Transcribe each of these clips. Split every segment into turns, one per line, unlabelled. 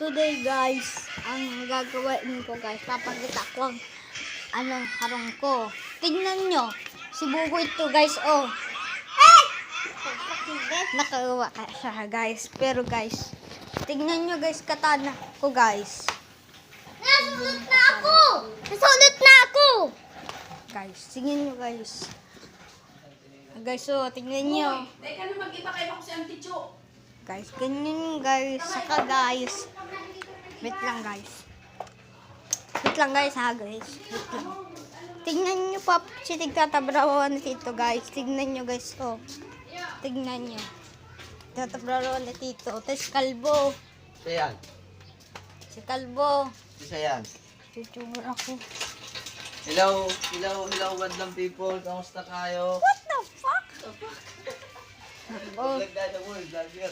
Today guys, ang gagawin ko guys, papakita ko ang harong ko. Tingnan nyo, si Bugoy ito guys, oh. Nakagawa ka siya guys, pero guys, tingnan nyo guys, katana ko guys.
Nasulot na ako! Nasulot na ako!
Guys, tingnan nyo guys. Guys, oh, tingnan nyo.
Teka na mag-iba kayo ako si Auntie Cho.
Guys, ganyan guys. Saka guys. Wait lang guys. Wait lang guys ha guys. Wait lang. Tingnan nyo pa si tigtatabrawan na tito guys. Tingnan nyo guys. Oh. Tingnan nyo. Tatabrawan na tito. Tapos kalbo.
Siya yan.
Si kalbo.
Siya yan.
Tutumor ako.
Hello, madlang people. Kamusta kayo?
What the fuck? Oh.
Vlog tayo mo, vlogger.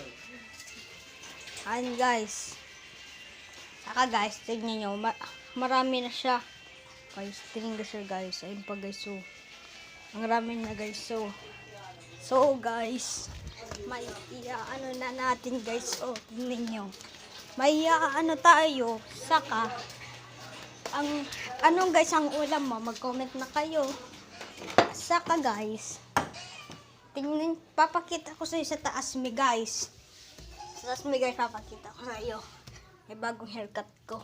Ayan guys. Saka guys, tignan nyo. Marami na siya. Guys, tingnan ko siya guys. Ayun pa guys. So, ang rami na guys. So guys, may ano na natin guys. Oh, tingnan nyo. May ano tayo. Saka, anong guys ang ulam mo? Mag-comment na kayo. Saka guys, tingnan, papakita ko sa iyo sa taas mi guys. Sa taas mi guys, papakita ko sa iyo. May bagong haircut ko.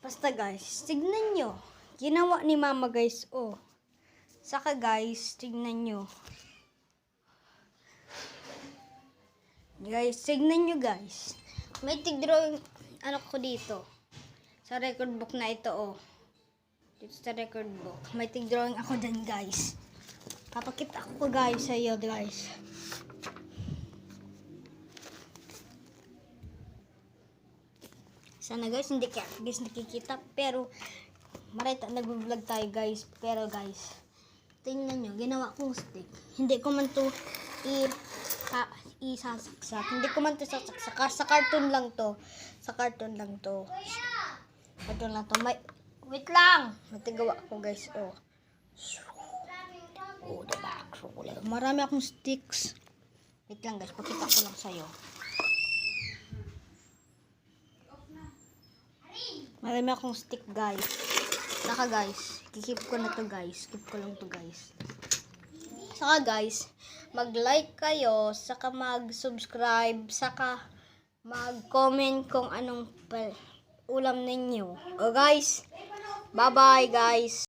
Basta guys, tignan nyo. Ginawa ni mama guys, oh. Saka guys, tignan nyo. Guys, tignan nyo guys. May tig-drawing, ano ko dito. Sa record book na ito, oh. Dito sa record book. May tig-drawing ako dyan guys. Papakita ko guys sa iyo guys. Sana guys hindi ka guys nakikita, pero marita nag-vlog tayo guys. Pero guys, tingnan nyo, ginawa kong stick. Hindi ko man to isasaksak. Hindi ko man to sasaksak. Sa cartoon lang to. Sa cartoon lang to. Cartoon lang to. Wait lang. Matigawa ko guys. Oh. Oh, diba? Marami akong sticks. Wait lang guys, pakita ko lang sa'yo. Marami akong stick guys. Saka guys, kikip ko na to guys. Keep ko lang to guys. Saka guys, mag-like kayo, saka mag-subscribe, saka mag-comment kung anong ulam ninyo. O guys, bye-bye guys.